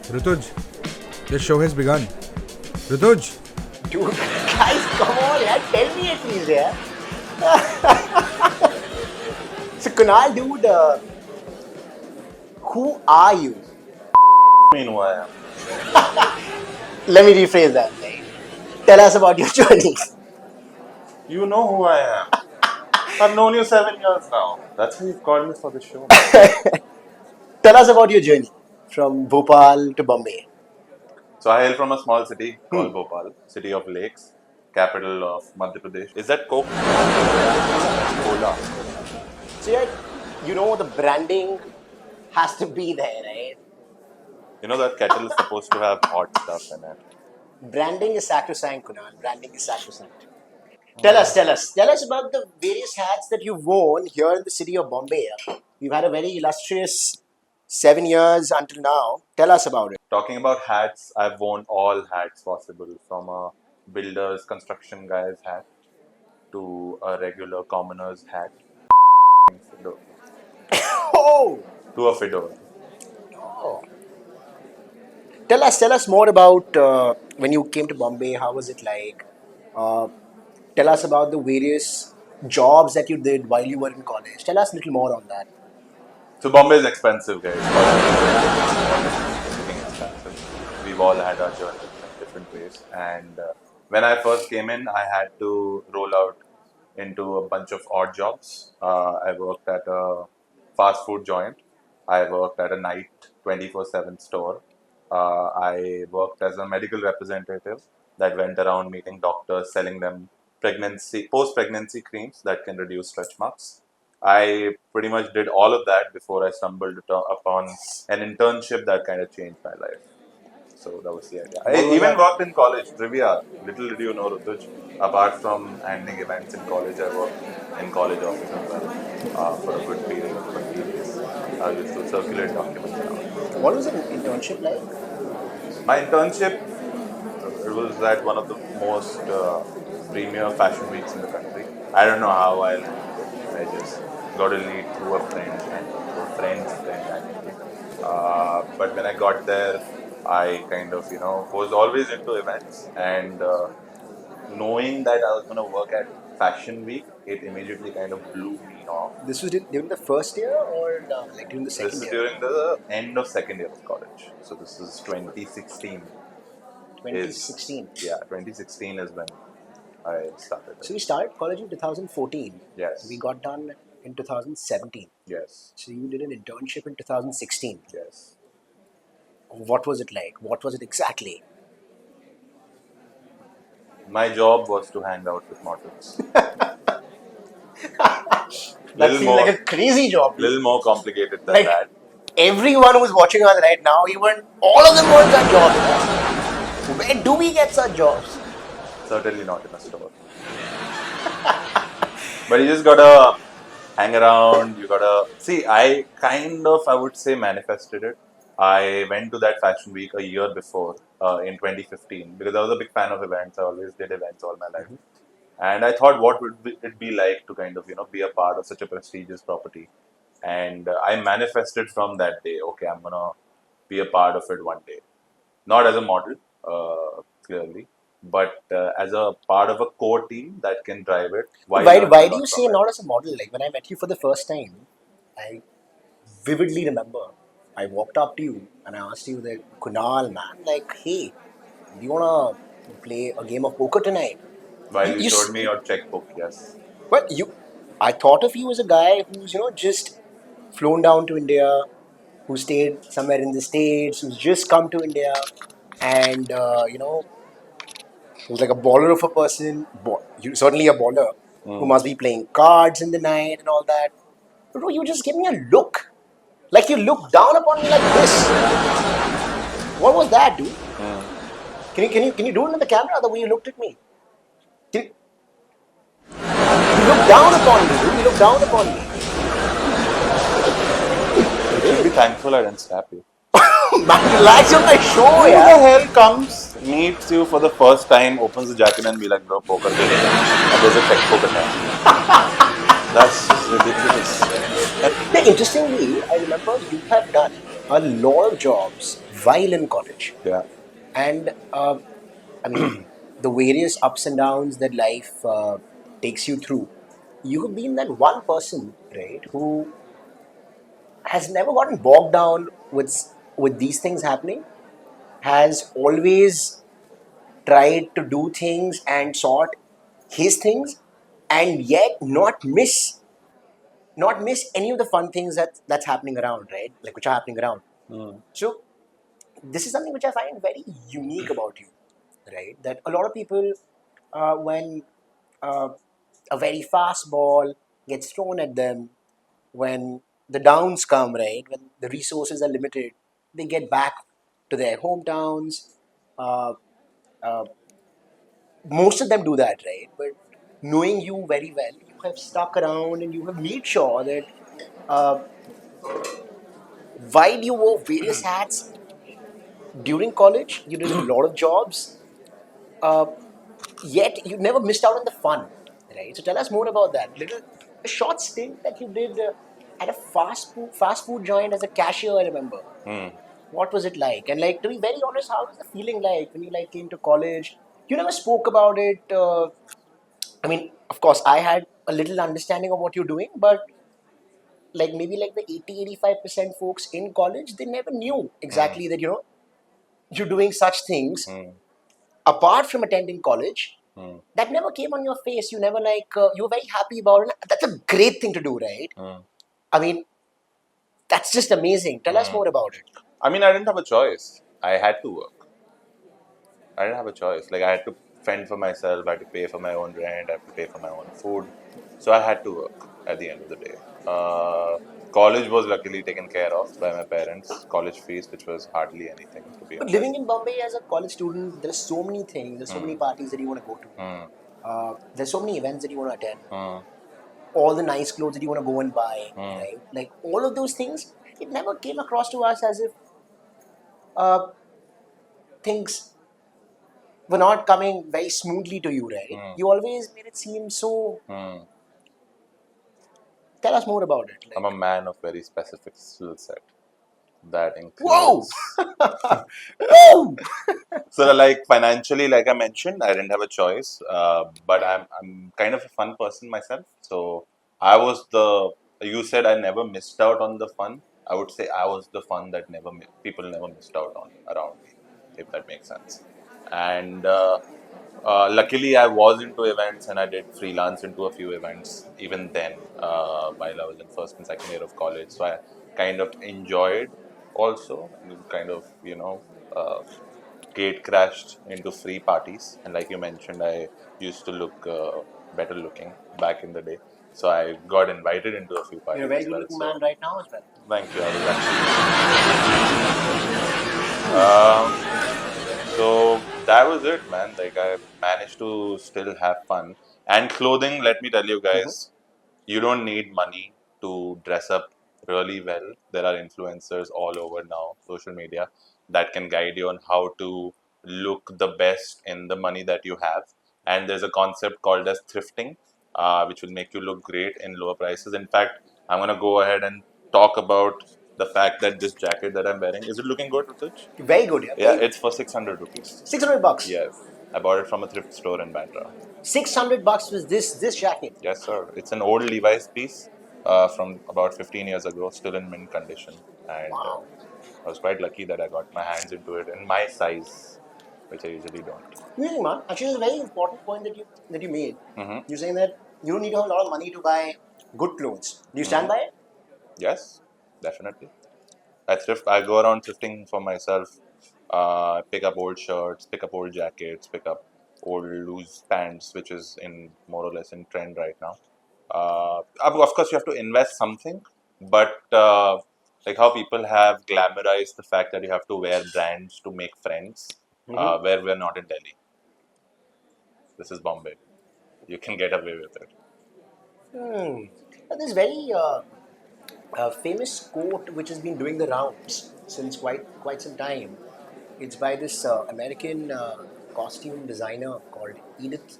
Rituj, this show has begun. Rituj! Dude, guys, come on, yeah. Tell me at least, yeah. So, Kunal, dude, who are you? mean who I am. Let me rephrase that. Right? Tell us about your journey. You know who I am. I've known you 7 years now. That's why you've called me for the show. Tell us about your journey from Bhopal to Bombay. So I hail from a small city called Bhopal, city of lakes, capital of Madhya Pradesh. Is that Coke? Cola. So, yeah, you know the branding has to be there, right? You know that kettle is supposed to have hot stuff in it. Branding is sacrosanct, Kunal. Branding is sacrosanct. Tell us about the various hats that you've worn here in the city of Bombay. You've had a very illustrious 7 years until now. Tell us about it. Talking about hats, I've worn all hats possible, from a builder's, construction guy's hat to a regular commoner's hat Oh, to a fedora. oh. Tell us more about when you came to Bombay. How was it like? Uh, tell us about the various jobs that you did while you were in college. Tell us a little more on that. So Bombay is expensive, guys. Everything expensive. We've all had our journeys in different ways. And when I first came in, I had to roll out into a bunch of odd jobs. I worked at a fast food joint. I worked at a night 24/7 store. I worked as a medical representative that went around meeting doctors, selling them post-pregnancy creams that can reduce stretch marks. I pretty much did all of that before I stumbled upon an internship that kind of changed my life. So that was the idea. I even worked in college, trivia. Little did you know, Rutuj, apart from handling events in college, I worked in college office as well for a good period of 20 days. I used to circulate documents around. What was an internship like? My internship, it was at one of the most premier fashion weeks in the country. I don't know how I landed it. I just got a lead through a friend and through a friend's friend actually. But when I got there, I kind of, was always into events, and knowing that I was going to work at Fashion Week, it immediately kind of blew me off. This was during the first year or like during the This second is year? during the end of second year of college. So this is 2016. 2016. Yeah, 2016 is when I started. So we started college in 2014. Yes. We got done in 2017. Yes. So you did an internship in 2016. Yes. What was it like? What was it exactly? My job was to hang out with models. That seems like a crazy job. Little more complicated than Like that. everyone who's watching us right now, even all of them want such jobs. Where do we get such jobs? Certainly not in a store. But you just gotta hang around. You gotta see. I would say, manifested it. I went to that fashion week a year before, in 2015, because I was a big fan of events. I always did events all my life. And I thought, what would it be like to kind of, be a part of such a prestigious property? And I manifested from that day, okay, I'm going to be a part of it one day. Not as a model, clearly, but as a part of a core team that can drive it. Why do you say not as a model? Like when I met you for the first time, I vividly remember I walked up to you and I asked you that, Kunal, man, like, hey, do you want to play a game of poker tonight? While you showed me your checkbook, yes. Well, I thought of you as a guy who's, just flown down to India, who stayed somewhere in the States, who's just come to India, and, who's like a baller of a person. You certainly a baller who must be playing cards in the night and all that. But bro, you just give me a look. Like you look down upon me like this. What was that, dude? Can you do it in the camera the way you looked at me? You look down upon me, dude. You look down upon me. You should be thankful I didn't slap you. Man, relax on my show, Who yeah. the hell comes, meets you for the first time, opens the jacket and be like, bro, poker game. And there's a checkbook attached. That's just ridiculous. Interestingly, I remember you have done a lot of jobs while in college. Yeah. And I mean, the various ups and downs that life takes you through, you have been that one person, right, who has never gotten bogged down with these things happening, has always tried to do things and sort his things, and yet not miss any of the fun things that's happening around, right? Like which are happening around. So this is something which I find very unique about you, right? That a lot of people, when uh, a very fast ball gets thrown at them, when the downs come, right, when the resources are limited, they get back to their hometowns. Uh, uh, Most of them do that, right? But knowing you very well, you have stuck around and you have made sure that uh, while you wore various hats during college, you did a lot of jobs. Uh, Yet you never missed out on the fun, right? So tell us more about that. A short stint that you did at a fast food joint as a cashier. I remember. What was it like? And like, to be very honest, how was the feeling like when you like came to college? You never spoke about it. I mean, of course, I had a little understanding of what you're doing, but like maybe like the 80-85% folks in college, they never knew exactly that you're doing such things apart from attending college. That never came on your face. You never you were very happy about it. That's a great thing to do, right? I mean, that's just amazing. Tell us more about it. I mean, I didn't have a choice. I had to work. I didn't have a choice. Like I had to fend for myself. I had to pay for my own rent. I had to pay for my own food. So I had to work at the end of the day. College was luckily taken care of by my parents. College fees, which was hardly anything, to be But honest. living in Bombay as a college student, there's so many things. There's so many parties that you want to go to. There's so many events that you want to attend. All the nice clothes that you want to go and buy, right? Like all of those things, it never came across to us as if uh, things were not coming very smoothly to you, right? You always made it seem so. Tell us more about it. I'm a Like, man of very specific skill set. That whoa, includes. whoa. So, like financially, like I mentioned, I didn't have a choice. But I'm kind of a fun person myself. So I was the. You said I never missed out on the fun. I would say I was the fun that people never missed out on around me, if that makes sense. And luckily, I was into events and I did freelance into a few events even then, while I was in first and second year of college. So I kind of enjoyed also, kind of, gate crashed into free parties. And like you mentioned, I used to look better looking back in the day. So I got invited into a few You're a parties very as good well. looking So man right now as well. thank you. I was actually. So that was it, man. Like I managed to still have fun. And clothing, let me tell you guys, you don't need money to dress up really well. There are influencers all over now, social media, that can guide you on how to look the best in the money that you have. And there's a concept called as thrifting, which will make you look great in lower prices. In fact, I'm gonna go ahead and talk about the fact that this jacket that I'm wearing, is it looking good, Rituj? Very good, yeah. Yeah, Very good. it's for 600 rupees. $600. Yes, I bought it from a thrift store in Bandra. $600 was this jacket. Yes, sir. It's an old Levi's piece from about 15 years ago, still in mint condition. And Wow. I was quite lucky that I got my hands into it in my size, which I usually don't. Amazing, man. Actually, it's a very important point that you made. You're saying that you don't need to have a lot of money to buy good clothes. Do you stand by it? Yes, definitely. I go around thrifting for myself. Pick up old shirts, pick up old jackets, pick up old loose pants, which is in more or less in trend right now. Of course, you have to invest something, but like how people have glamorized the fact that you have to wear brands to make friends, where we're not in Delhi. This is Bombay. You can get away with it. This very famous quote which has been doing the rounds since quite some time. It's by this American costume designer called Edith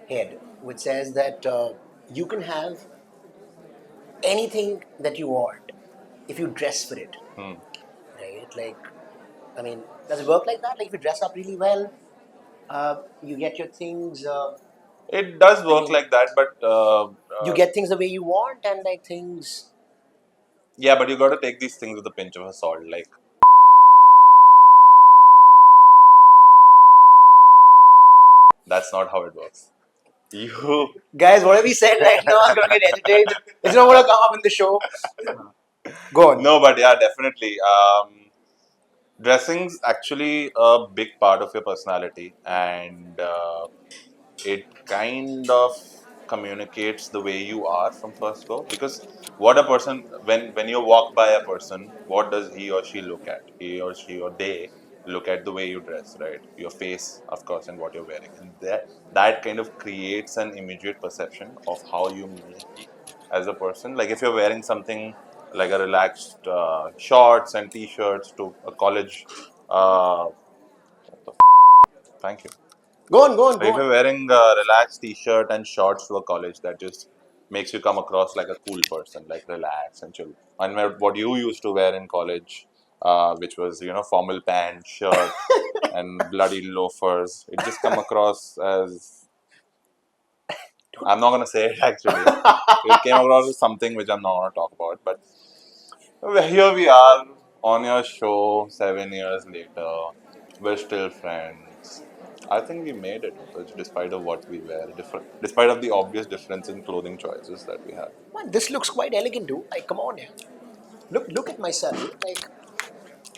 Head, which says that you can have anything that you want if you dress for it, right? Like I mean, does it work like that? Like if you dress up really well, you get your things. It does work mean, like that, but You get things the way you want, and like things. yeah, but you got to take these things with a pinch of salt. Like, that's not how it works. You Guys, whatever we said right now is gonna get edited. It's not gonna come up in the show. Go on. no, but yeah, definitely. Dressing's actually a big part of your personality, and it kind of communicates the way you are from first go. Because what a person, when you walk by a person, what does he or she look at? He or she or they look at the way you dress, right? Your face, of course, and what you're wearing, and that kind of creates an immediate perception of how you move as a person. Like if you're wearing something like a relaxed shorts and t-shirts to a college, thank you. Go on, go on, Like if go you're on. wearing a relaxed t-shirt and shorts to a college, that just makes you come across like a cool person, like relaxed and chill. And what you used to wear in college, which was formal pants, shirt, and bloody loafers, it just come across as, I'm not gonna say it actually. It came across as something which I'm not gonna talk about. But here we are on your show 7 years later. We're still friends. I think we made it, Rituj, despite of what we wear, despite of the obvious difference in clothing choices that we have. Man, this looks quite elegant, dude. Like, come on, yeah. Look at myself. Like,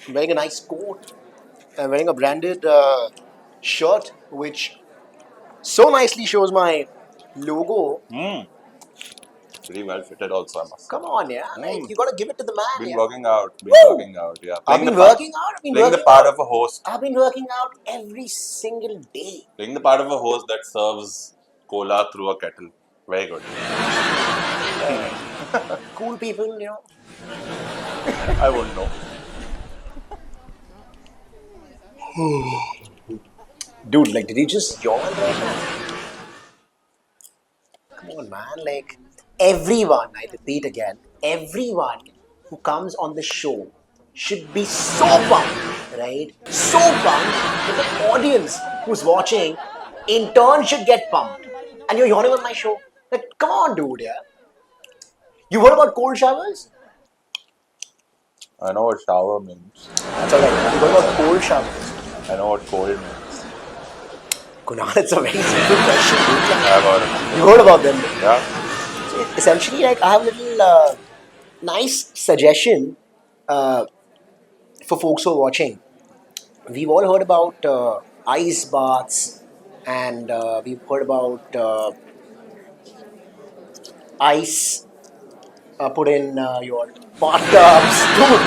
I'm wearing a nice coat. I'm wearing a branded shirt, which so nicely shows my logo. Mm, pretty well fitted, also, I must say. Come on, yeah. Like, Mm, you gotta give it to the man, been yeah. working out, been Woo! working out. Yeah, I've playing the been part, working out. I've been playing the working part out. of a host, I've been working out every single day. playing the part of a host that serves cola through a kettle. Very good. Cool people, you know. I wouldn't know. Dude, like, did he just yawn right now? Come on, man. Like, everyone, I repeat again, everyone who comes on the show should be so pumped, right? So pumped that the audience who's watching in turn should get pumped. And you're yawning on my show. Like, come on, dude, yeah. You heard about cold showers? I know what shower means. That's alright. You heard about cold showers? I know what cold means. Kunal, it's a very simple question, dude. Like, I've heard of it. you heard about them? Yeah. So essentially, like, I have a little nice suggestion for folks who are watching. We've all heard about ice baths, and we've heard about ice put in your bathtubs, dude.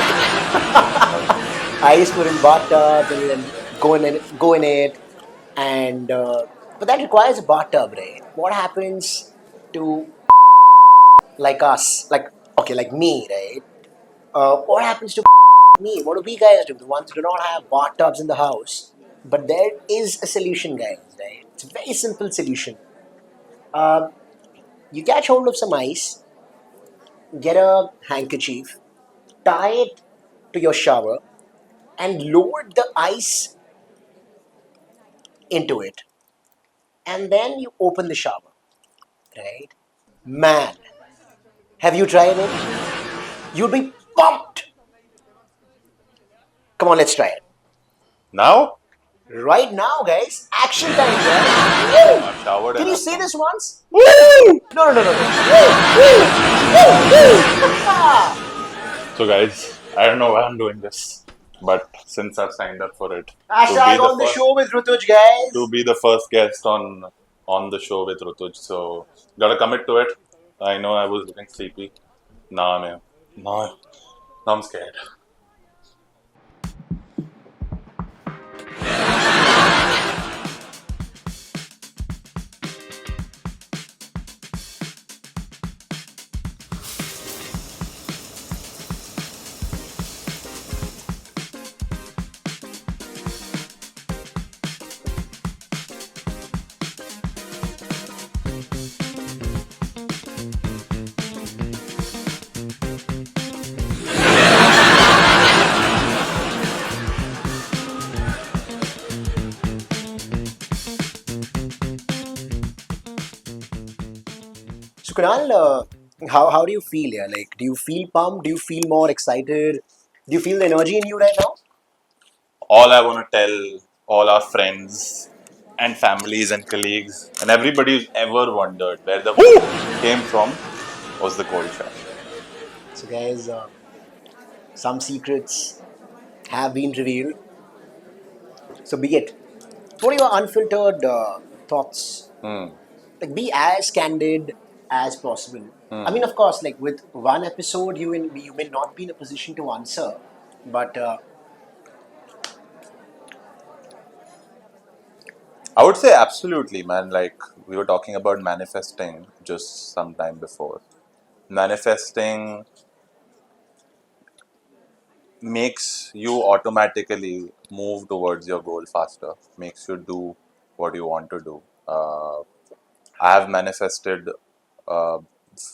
Ice put in bathtubs, and then go in it, and but that requires a bathtub, right? What happens to like us, like okay, like me, right? What happens to me? What do we guys do? The ones who do not have bathtubs in the house. But there is a solution, guys, right? It's a very simple solution. Um, you catch hold of some ice, get a handkerchief, tie it to your shower, and lower the ice into it. And then you open the shower, right? Man, have you tried it? You'll be pumped. Come on, let's try it. Now? Right now, guys. Action time, guys. Woo! I've showered Can you enough. say this once? Woo! No, no, no, no, no. Woo! Woo! Woo! Woo! So, guys, I don't know why I'm doing this, but since I've signed up for it, Hashtag on the show with Rutuj, guys. to be the first guest on the show with Rutuj, so gotta commit to it. I know I was looking sleepy. Nah, man. Nah, now I'm scared. Kunal, how do you feel? Yeah, like, do you feel pumped? Do you feel more excited? Do you feel the energy in you right now? All I want to tell all our friends and families and colleagues and everybody who's ever wondered where the whoo came from was the cold shower. So, guys, some secrets have been revealed. So, be it. What are your unfiltered thoughts? Hmm. Like, be as candid as possible. I mean, of course, like with one episode, you may not be in a position to answer, but I would say absolutely, man. Like we were talking about manifesting just some time before. Manifesting makes you automatically move towards your goal faster, makes you do what you want to do. I have manifested uh,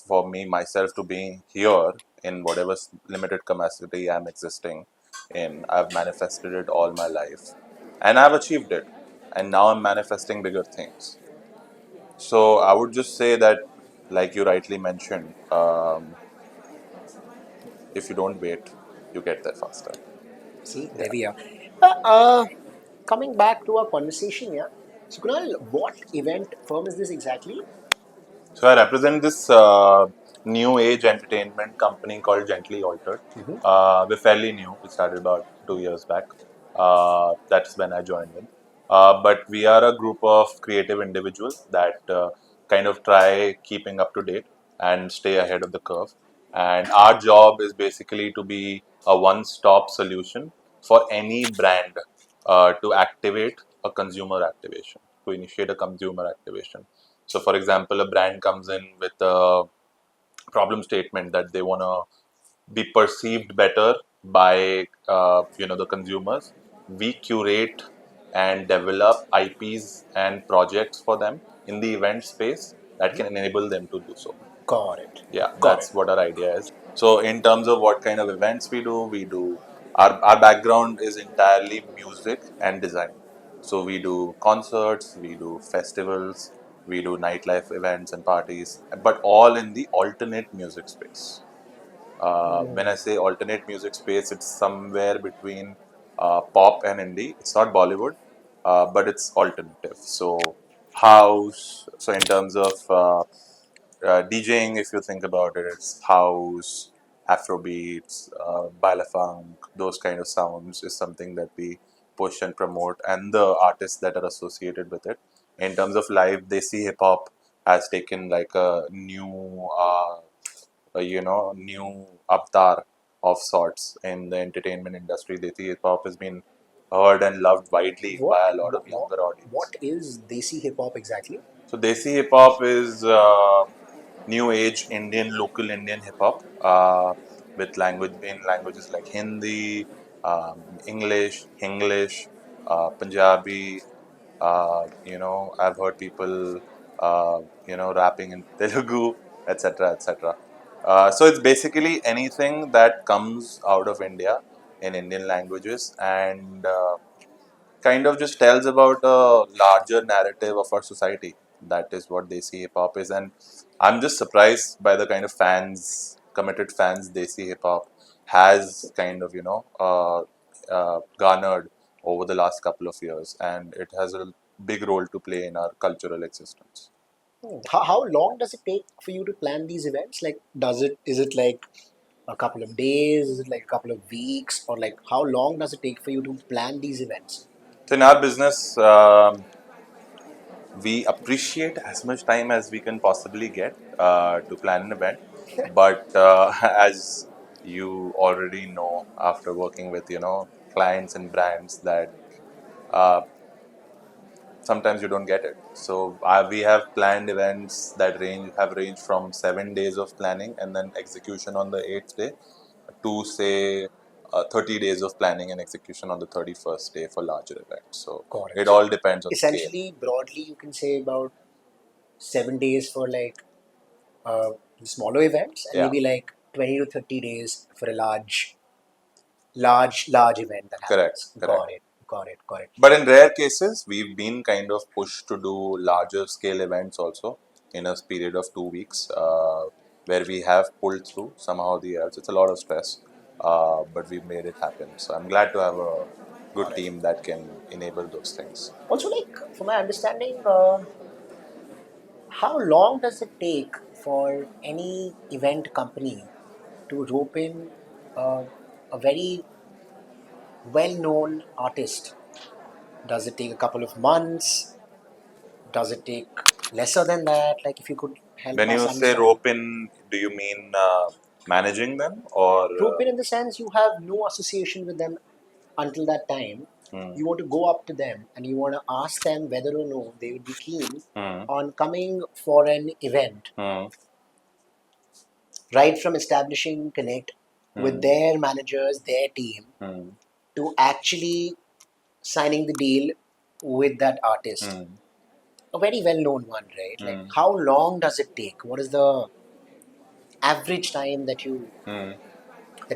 for me myself to be here in whatever limited capacity I'm existing in. I've manifested it all my life and I've achieved it. And now I'm manifesting bigger things. So I would just say that, like you rightly mentioned, if you don't wait, you get there faster. see, there Yeah. we are. Uh, Coming back to our conversation here. So, Kunal, what event firm is this exactly? So I represent this new age entertainment company called Gently Altered. We're fairly new. We started about 2 years back. That's when I joined in. But we are a group of creative individuals that kind of try keeping up to date and stay ahead of the curve. And our job is basically to be a one-stop solution for any brand to activate a consumer activation, to initiate a consumer activation. So, for example, a brand comes in with a problem statement that they want to be perceived better by the consumers. We curate and develop IPs and projects for them in the event space that can enable them to do so. Got it. Yeah, Got it. that's what our idea is. So, in terms of what kind of events we do our background is entirely music and design. So, we do concerts, we do festivals, we do nightlife events and parties, but all in the alternate music space. When I say alternate music space, it's somewhere between pop and indie. It's not Bollywood, but it's alternative. So, house. So, in terms of DJing, if you think about it, it's house, Afrobeats, balafunk, those kind of sounds is something that we push and promote, and the artists that are associated with it. In terms of live, Desi hip hop has taken like a new avatar of sorts in the entertainment industry. Desi hip hop has been heard and loved widely What by a lot what of what, younger audience. what is Desi hip hop exactly? So Desi hip hop is new age Indian, local Indian hip hop with language in languages like Hindi, English, Punjabi. I've heard people, rapping in Telugu, etc., etc. So it's basically anything that comes out of India in Indian languages and kind of just tells about a larger narrative of our society. That is what Desi hip hop is, and I'm just surprised by the kind of fans, committed fans, Desi hip hop has kind of garnered over the last couple of years, and it has a big role to play in our cultural existence. How long does it take for you to plan these events? Like, is it like a couple of days? Is it like a couple of weeks? Or like, how long does it take for you to plan these events? So in our business, we appreciate as much time as we can possibly get to plan an event, but as you already know after working with clients and brands that uh, sometimes you don't get it. So we have planned events that have ranged from 7 days of planning and then execution on the eighth day to say 30 days of planning and execution on the 31st day for larger events. So Got it. it So all depends on scale. essentially, broadly, you can say about 7 days for like uh, smaller events, and Yeah, maybe like 20 to 30 days for a large event that correct, happens. correct. Got it. But in rare cases, we've been kind of pushed to do larger scale events also. in a period of 2 weeks, where we have pulled through somehow the years. It's a lot of stress, but we've made it happen. So I'm glad to have a good team that can enable those things. Also, like from my understanding, how long does it take for any event company to rope in a very well-known artist? Does it take a couple of months? Does it take lesser than that? Like, if you could help When us you say understand. rope in, do you mean managing them or? Rope in the sense you have no association with them until that time. Hmm, You want to go up to them and you want to ask them whether or no they would be keen hmm, on coming for an event, hmm, right from establishing connect with hmm, their managers, their team, hmm, to actually signing the deal with that artist. hmm, A very well known one, right? Like, hmm, how long does it take? What is the average time hmm. that you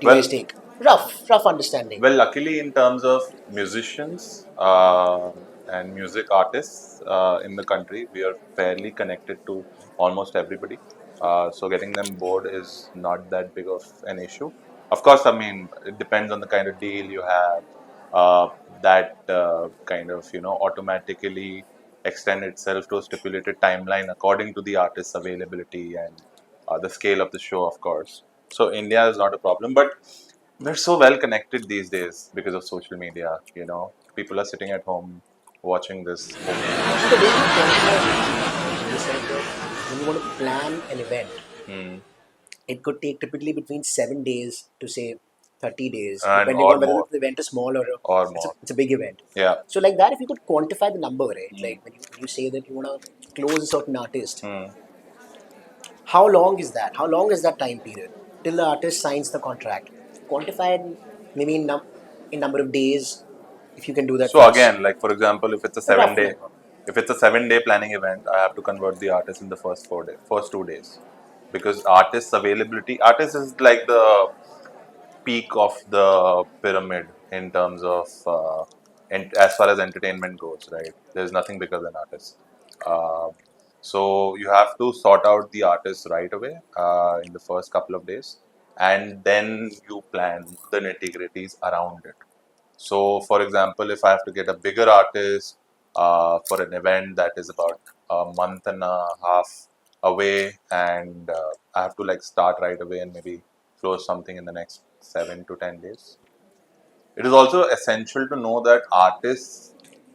Well, guys take? Rough understanding. Well, luckily, in terms of musicians and music artists in the country, we are fairly connected to almost everybody. So getting them board is not that big of an issue. Of course, I mean, it depends on the kind of deal you have. That kind of, automatically extend itself to a stipulated timeline according to the artist's availability and the scale of the show, of course. So India is not a problem, but we're so well connected these days because of social media. People are sitting at home watching this openly. And the way you quantify, you said that when you want to plan an event, Hmm. it could take typically between 7 days to say 30 days, And depending or on whether more, the event is small or or it's, a, more. it's a big event. Yeah. So, like that, if you could quantify the number, right? Hmm. Like when you say that you want to close a certain artist, Hmm. how long is that? How long is that time period till the artist signs the contract? Quantify it maybe in number of days, if you can do that for So us. again, like for example, A rough number. if it's a 7 day planning event, I have to convert the artist in the first 2 days, because artist is like the peak of the pyramid in terms of and as far as entertainment goes, right? There's nothing bigger than artists. Uh, so you have to sort out the artist right away in the first couple of days, and then you plan the nitty-gritties around it. So, for example, if I have to get a bigger artist for an event that is about a month and a half away, and I have to like start right away and maybe close something in the next 7 to 10 days. It is also essential to know that artists,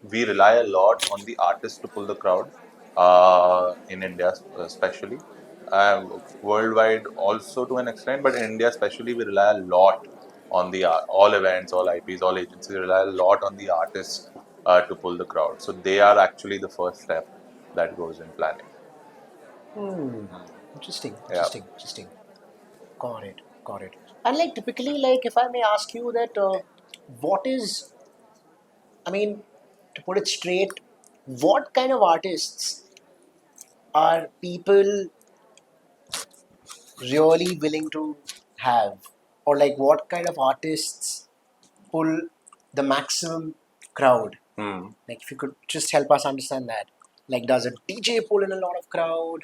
we rely a lot on the artists to pull the crowd in India, especially. Worldwide, also to an extent, but in India, especially, we rely a lot on the all events, all IPs, all agencies rely a lot on the artists to pull the crowd. So they are actually the first step that goes in planning. Hmm. Hmm. Interesting. Yeah. Interesting. Interesting. Got it. Got it. And like typically, like if I may ask you that, what is, I mean, to put it straight, what kind of artists are people really willing to have? Or like what kind of artists pull the maximum crowd? Hmm. Like if you could just help us understand that. Like does a DJ pull in a lot of crowd?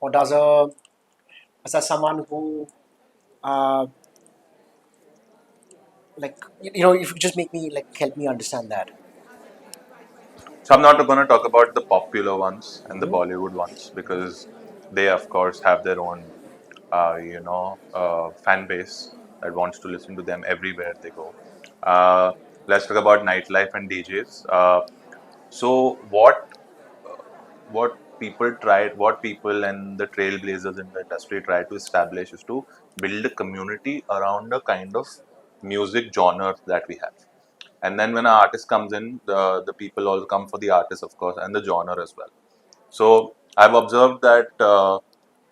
Or does that someone who uh, like if you just make me like help me understand that. So I'm not going to talk about the popular ones and the Mhm. Bollywood ones, because they, of course, have their own, fan base that wants to listen to them everywhere they go. Uh, let's talk about nightlife and DJs. So what people and the trailblazers in the industry try to establish is to build a community around a kind of music genre that we have. And then when an artist comes in, the people all come for the artist, of course, and the genre as well. So I've observed that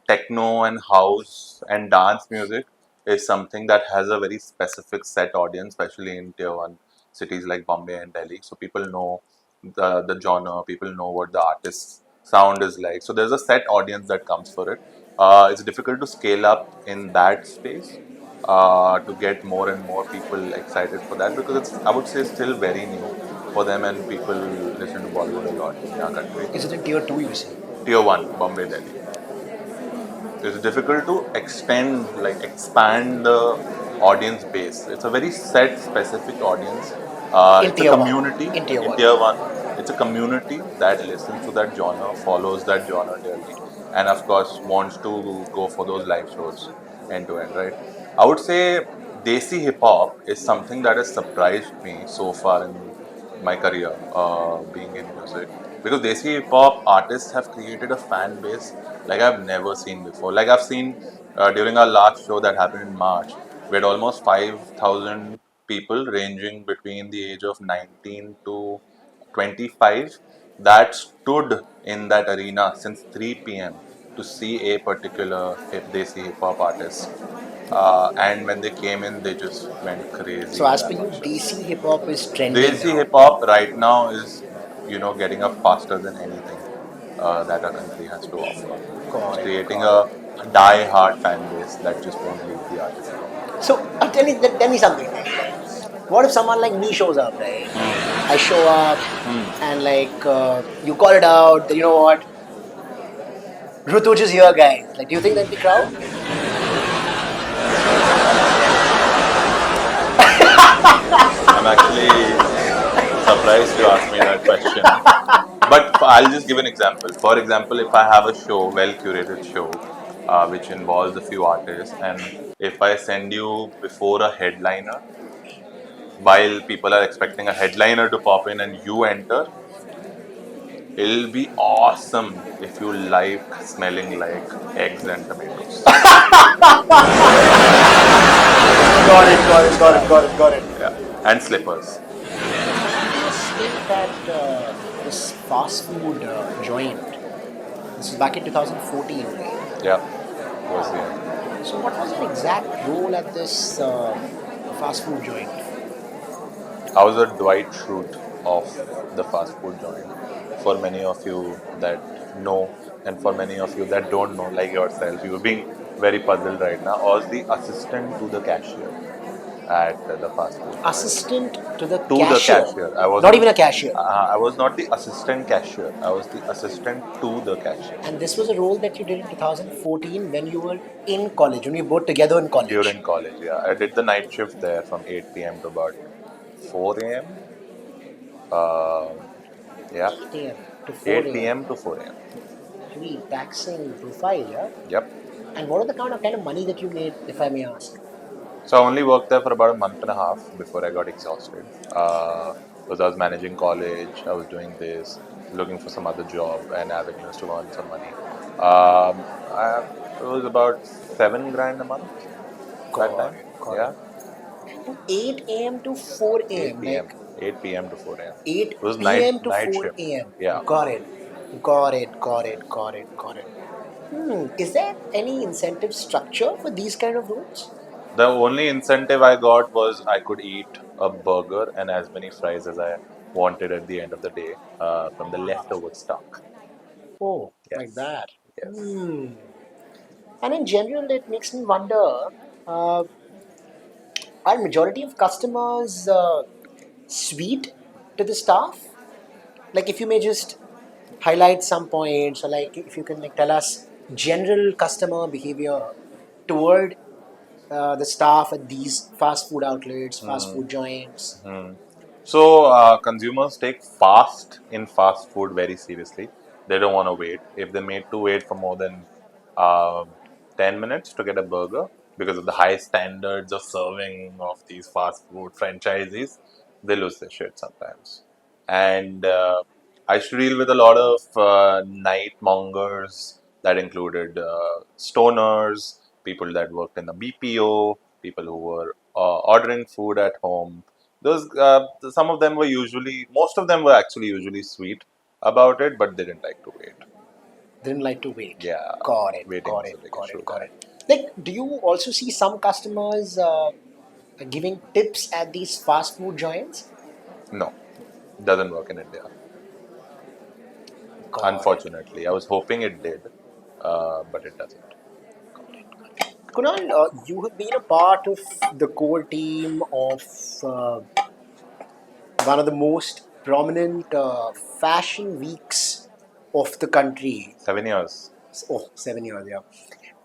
techno and house and dance music is something that has a very specific set audience, especially in tier one cities like Bombay and Delhi. So people know the genre, people know what the artist's sound is like. So there's a set audience that comes for it. It's difficult to scale up in that space to get more and more people excited for that, because it's, I would say, still very new for them, and people listen to Bollywood a lot in our country. Is it in tier two you say? Tier one, Bombay, Delhi. It's difficult to expand the audience base. It's a very set, specific audience. In It's a tier one. community In tier in one. tier one. It's a community that listens to that genre, follows that genre daily, and of course wants to go for those live shows end to end. Right? I would say Desi hip hop is something that has surprised me so far in my career, being in music, because Desi hip hop artists have created a fan base like I've never seen before. Like I've seen during our last show that happened in March, we had almost 5,000 people ranging between the age of 19 to 25 that stood in that arena since 3 p.m. to see a particular Desi hip hop artist. And when they came in, they just went crazy So in as that per you, one show. Desi hip hop is trending Desi now. hip hop right now is, getting up faster than anything that our country has to offer. It's Got it, creating got it. a die-hard fan base that just won't leave the artist alone. So tell me something, right? What if someone like me shows up, right? I show up and you call it out. You know what? Rutuj is here, guys. Like, do you think there'll be crowd? I'm actually surprised you asked me that question. But I'll just give an example. For example, if I have a show, well curated show, which involves a few artists, and if I send you before a headliner, while people are expecting a headliner to pop in and you enter, it'll be awesome if you like smelling like eggs and tomatoes. Got it, got it, got Yeah, it, got it, got it. yeah. And slippers. This thing that this fast food joint. This is back in 2014, right? Yeah, was the end. So what was your exact role at this fast food joint? I was a Dwight Schrute of the fast food joint. For many of you that know, and for many of you that don't know, like yourself, you're being very puzzled right now. I was the assistant to the cashier at the fast food joint. Assistant to the To the cashier. cashier. I Not wasn't. even a cashier. I was not the assistant cashier. I was the assistant to the cashier And this was a role that you did in 2014 when you were in college, when we were both together in college. during college. Yeah, I did the night shift there from 8 p.m. to about 4 a.m. Yeah, 8 a.m. to 8 4 a.m. p.m. to 4 a.m. Pretty taxing profile, yeah? Yep. And what are the kind of money that you made, if I may ask? So I only worked there for about a month and a half before I got exhausted. Because I was managing college, I was doing this, looking for some other job and avenues to earn some money. It was about 7 grand a month that Got time. it, got Yeah, it. 8 a.m. to 4 a.m. 8 p.m. Like 8 p.m. to 4 a.m. It was 8 p.m. to night 4 shift. a.m. Yeah. Got it. Got it, got it, got it, got it. Is there any incentive structure for these kind of roles? The only incentive I got was I could eat a burger and as many fries as I wanted at the end of the day from the leftover stock. Oh, like Yes. that. Yes. And in general, it makes me wonder, uh, are majority of customers sweet to the staff? Like, if you may just highlight some points, or like if you can tell us general customer behavior toward the staff at these fast food outlets, fast food joints. So consumers take fast in fast food very seriously. They don't want to wait. If they made to wait for more than uh, 10 minutes to get a burger because of the high standards of serving of these fast food franchisees, they lose their shit sometimes. And I used to deal with a lot of night mongers that included stoners, people that worked in the BPO, people who were ordering food at home. Those some of them were most of them were actually usually sweet about it, but they didn't like to wait. Didn't like to wait. Yeah, Got it, waiting got was it, a big got issue it, got there. it. Like, do you also see some customers giving tips at these fast food joints? No, doesn't work in India. Got it. Unfortunately, I was hoping it did, but it doesn't. Kunal, you have been a part of the core team of uh, one of the most prominent fashion weeks of the country. 7 years. Oh, 7 years, yeah.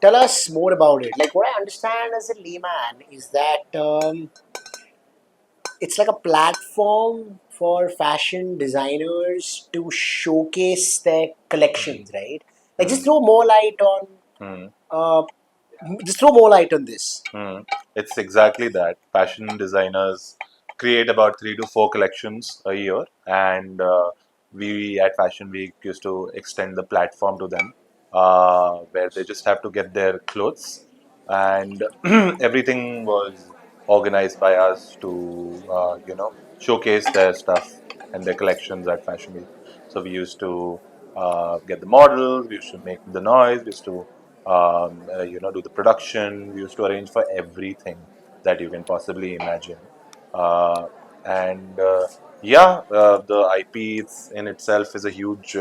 Tell us more about it. Like what I understand as a layman is that it's like a platform for fashion designers to showcase their collections, right? Like just Hmm. throw more light on Hmm. uh, just throw more light on this. Hmm. It's exactly that. Fashion designers create about 3 to 4 collections a year, and we at Fashion Week used to extend the platform to them, where they just have to get their clothes, and everything was organized by us to showcase their stuff and their collections at Fashion Week. So we used to get the models, we used to make the noise, we used to do the production. We used to arrange for everything that you can possibly imagine. Uh, and the IP in itself is a huge,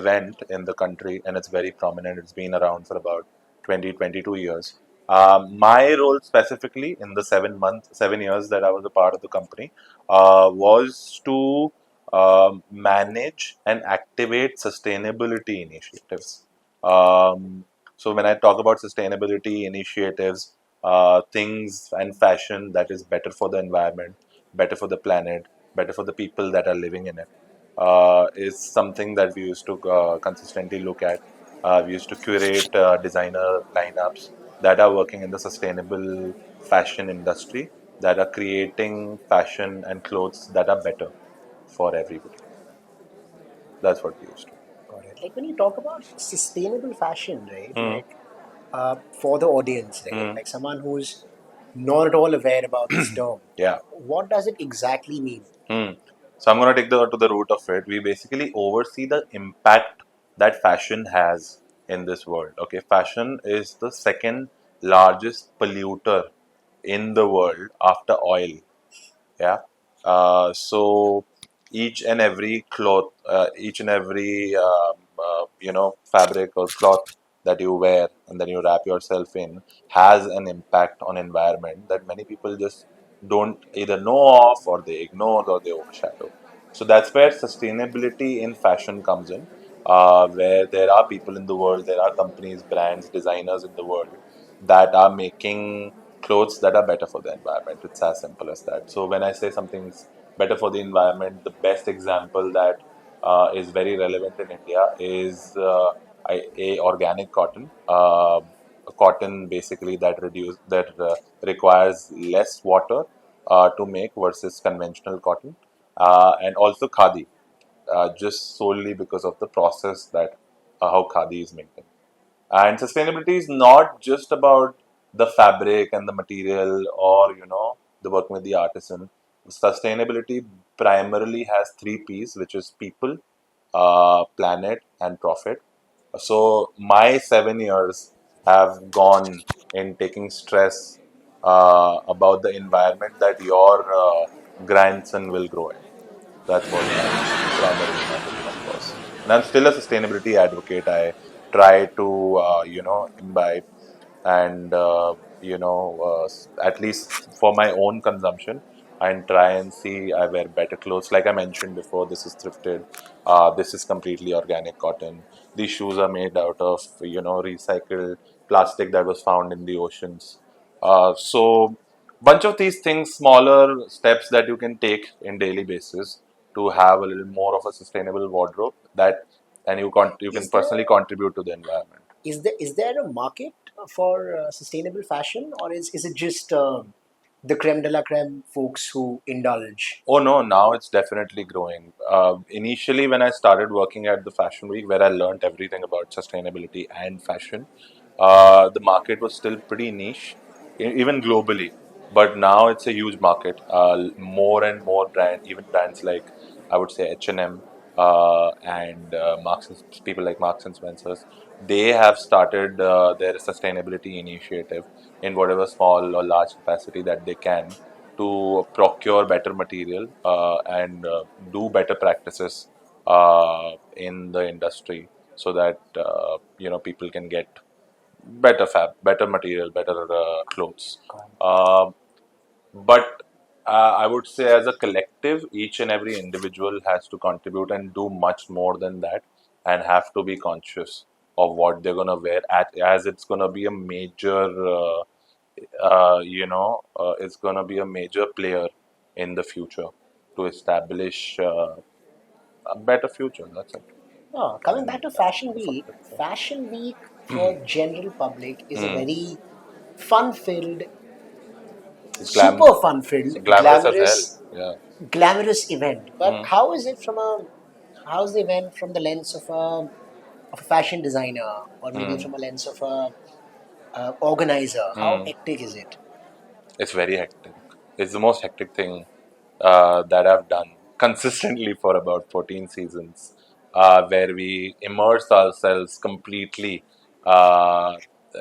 event in the country, and it's very prominent. It's been around for about 20, 22 years. My role specifically in the 7 years that I was a part of the company was to manage and activate sustainability initiatives. Um, so when I talk about sustainability initiatives, things and fashion that is better for the environment, better for the planet, better for the people that are living in it, is something that we used to consistently look at. We used to curate designer lineups that are working in the sustainable fashion industry, that are creating fashion and clothes that are better for everybody. That's what we used to. Got it. Like when you talk about sustainable fashion, right? Hmm. Like for the audience, right? Hmm. Like someone who's not at all aware about this term, Yeah. what does it exactly mean? Hmm. So I'm going to take the to the root of it. We basically oversee the impact that fashion has in this world. Okay, fashion is the second largest polluter in the world after oil. Yeah. So each and every cloth, each and every fabric or cloth that you wear and then you wrap yourself in has an impact on environment that many people just don't either know of, or they ignore, or they overshadow. So that's where sustainability in fashion comes in, where there are people in the world, there are companies, brands, designers in the world that are making clothes that are better for the environment. It's as simple as that. So when I say something's better for the environment, the best example that is very relevant in India is a organic cotton. A cotton basically that requires less water to make versus conventional cotton, and also khadi, just solely because of the process that how khadi is maintained. And sustainability is not just about the fabric and the material, or the working with the artisan. Sustainability primarily has three P's, which is people, planet, and profit. So my 7 years have gone in taking stress about the environment that your grandson will grow in. That's what primarily my mission was. And I'm still a sustainability advocate. I try to, imbibe and, at least for my own consumption, and try and see I wear better clothes. Like I mentioned before, this is thrifted. This is completely organic cotton. These shoes are made out of, recycled plastic that was found in the oceans. So bunch of these things, smaller steps that you can take in daily basis to have a little more of a sustainable wardrobe, that and you can Is personally there contribute to the environment. is there a market for sustainable fashion, or is it just the creme de la creme folks who indulge? Oh no, now it's definitely growing. Initially, when I started working at the Fashion Week, where I learned everything about sustainability and fashion, the market was still pretty niche, even globally. But now it's a huge market. More and more even brands like, I would say, H&M, and people like Marks and Spencers, they have started their sustainability initiative in whatever small or large capacity that they can, to procure better material and do better practices in the industry, so that people can get better material, better clothes. Uh, but I would say, as a collective, each and every individual has to contribute and do much more than that. and have to be conscious of what they're gonna wear, as it's gonna be a major, it's gonna be a major player in the future to establish a better future. That's it. Oh, coming And back to Fashion Week, fuck it. Yeah. Fashion Week for general public is a Mm. very fun-filled, It's super fun-filled, glamorous as hell. Yeah. glamorous event. But Mm. how is it how's the event from the lens of a fashion designer, or maybe Mm. from a lens of a organizer? How Mm. hectic is it? It's very hectic. It's the most hectic thing that I've done consistently for about 14 seasons, where we immerse ourselves completely uh,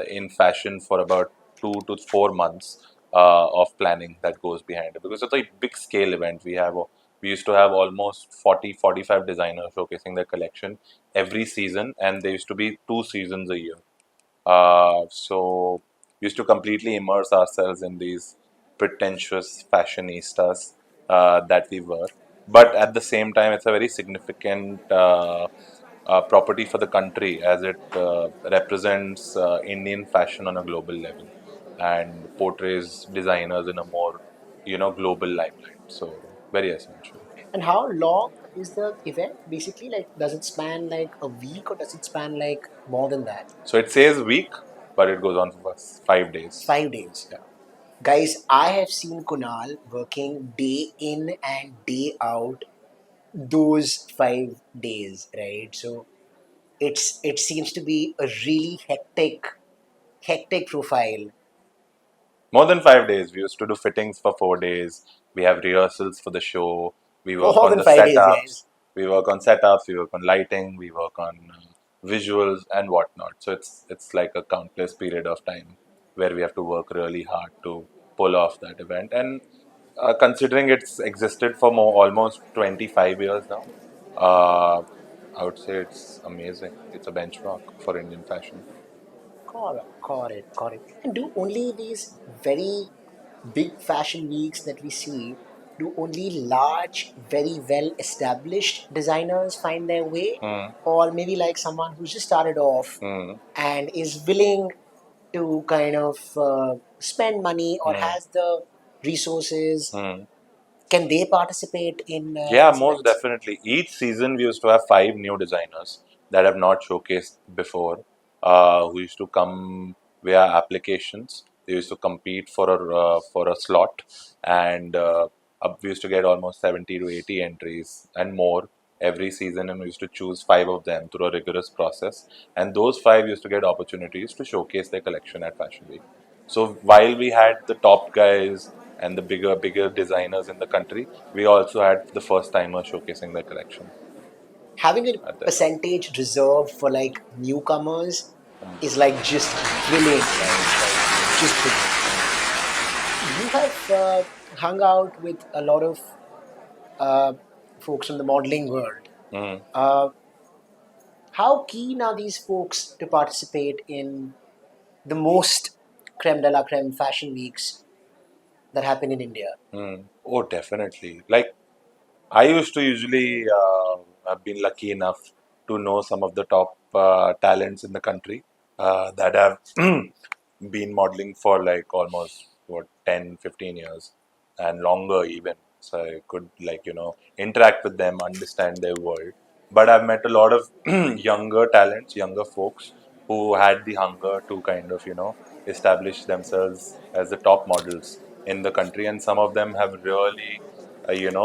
in fashion for about 2 to 4 months of planning that goes behind it. Because it's a big scale event. We used to have almost 40, 45 designers showcasing their collection every season, and there used to be 2 seasons a year. So we used to completely immerse ourselves in these pretentious fashionistas that we were. But at the same time, it's a very significant property for the country, as it represents Indian fashion on a global level and portrays designers in a more, global limelight. So very essential. And how long is the event? Basically, like, does it span like a week, or does it span like more than that? So it says week, but it goes on for 5 days. 5 days. Yeah. Guys, I have seen Kunal working day in and day out those 5 days, right? So it seems to be a really hectic profile. More than 5 days. We used to do fittings for 4 days. We have rehearsals for the show. We work More on than the 5 days, setups. guys. We work on setups. We work on lighting. We work on visuals and whatnot. So it's like a countless period of time where we have to work really hard to pull off that event. And considering it's existed for almost 25 years now, uh, I would say it's amazing. It's a benchmark for Indian fashion. Got it. And do only these very big fashion weeks that we see, do only large, very well established designers find their way? Mm, Or maybe like someone who's just started off mm, and is willing to kind of spend money, or mm, has the resources, mm. can they participate in Yeah, these most events? definitely. Each season, we used to have 5 new designers that have not showcased before, who used to come via applications. They used to compete for a slot, and we used to get almost 70 to 80 entries and more every season, and we used to choose 5 of them through a rigorous process. And those 5 used to get opportunities to showcase their collection at Fashion Week. So while we had the top guys and the bigger designers in the country, we also had the first timers showcasing their collection Having a at the event. percentage reserved for like newcomers is like just brilliant, guys. Like, just brilliant. You have hung out with a lot of uh, folks from the modeling world. Mm. Uh, how keen are these folks to participate in the most creme de la creme fashion weeks that happen in India? Mm. Oh, definitely. Like I used to usually have been lucky enough to know some of the top talents in the country that have been modeling for like almost 10, 15 years and longer even. So I could interact with them, understand their world. But I've met a lot of younger talents, younger folks who had the hunger to kind of establish themselves as the top models in the country, and some of them have really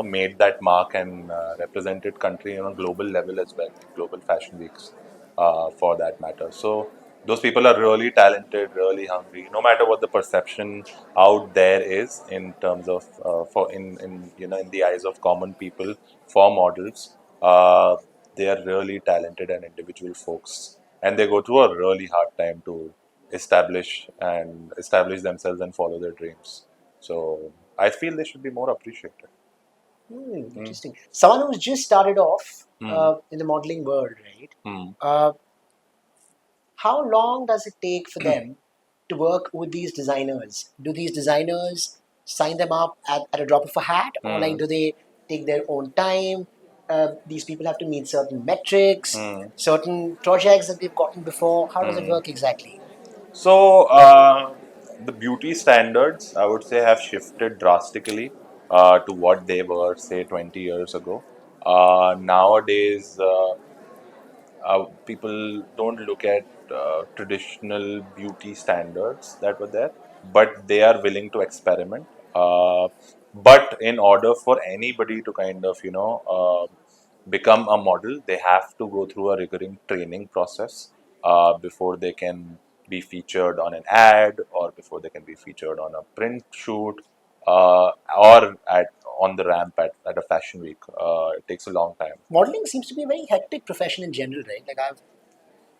made that mark and represented country on a global level as well, in global fashion weeks, for that matter. So those people are really talented, really hungry. No matter what the perception out there is in terms of for in in the eyes of common people for models, they are really talented and individual folks, and they go through a really hard time to establish themselves and follow their dreams. So I feel they should be more appreciated. Mm. Interesting. Someone who's just started off Mm. in the modeling world, right? Mm. Uh, how long does it take for them to work with these designers? Do these designers sign them up at a drop of a hat, or like Mm. do they take their own time? these people have to meet certain metrics, Hmm. certain projects that they've gotten before? How does it work exactly? So the beauty standards, I would say, have shifted drastically to what they were, say, 20 years ago. Nowadays, people don't look at traditional beauty standards that were there, but they are willing to experiment. But in order for anybody to kind of, become a model, they have to go through a rigorous training process before they can be featured on an ad or before they can be featured on a print shoot or on the ramp at a fashion week. It takes a long time. Modeling seems to be a very hectic profession in general, right? Like I've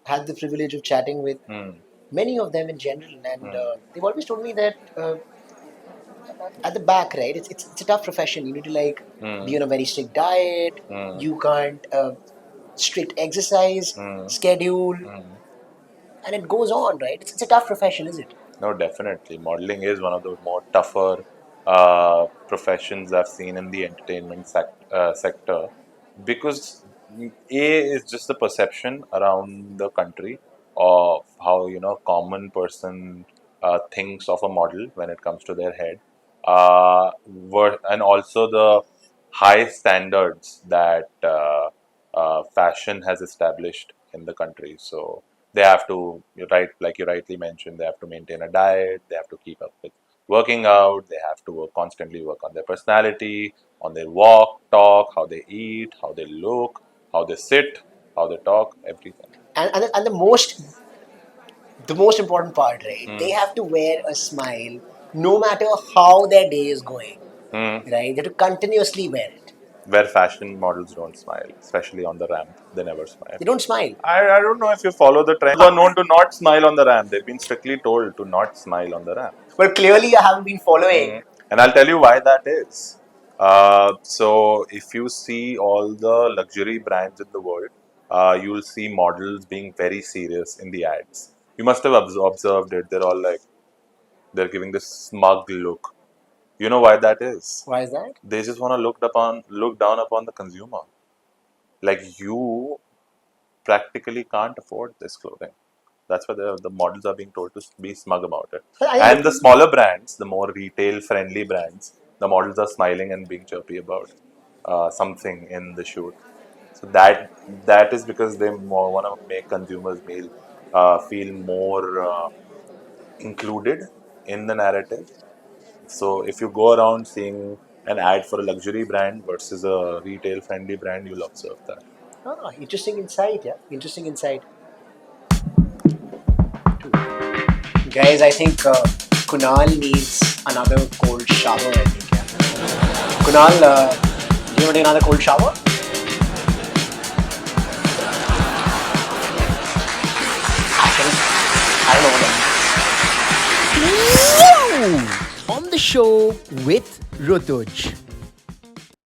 had the privilege of chatting with many of them in general, and they've always told me that at the back, right, it's a tough profession. You need to like be on a very strict diet. You can't strict exercise schedule, and it goes on, right? It's a tough profession, is it? No, definitely. Modeling is one of the more tougher professions I've seen in the entertainment sector because A is just the perception around the country of how common person thinks of a model when it comes to their head, and also the high standards that fashion has established in the country. So they have to, like you rightly mentioned, they have to maintain a diet, they have to keep up with working out, they have to constantly work on their personality, on their walk, talk, how they eat, how they look, how they sit, how they talk, everything. And the most important part, right? They have to wear a smile no matter how their day is going, Hmm. right? They have to continuously wear it. Where fashion models don't smile, especially on the ramp, they never smile. They don't smile. I don't know if you follow the trend. Are known to not smile on the ramp. They've been strictly told to not smile on the ramp. Well, clearly I haven't been following. And I'll tell you why that is. So, if you see all the luxury brands in the world, you'll see models being very serious in the ads. You must have observed it. They're all like, they're giving this smug look. You know why that is? Why is that? They just want to look down upon the consumer. Like you practically can't afford this clothing. That's why the models are being told to be smug about it. And the smaller brands, the more retail friendly brands, the models are smiling and being chirpy about something in the shoot. So that is because they more want to make consumers feel more included in the narrative. So if you go around seeing an ad for a luxury brand versus a retail friendly brand, you'll observe that. Ah, interesting insight, yeah. Interesting insight. Guys, I think Kunal needs another cold shower, I think, yeah. Kunal, do you want to take another cold shower? I don't know what that means. On the show with Rutuj.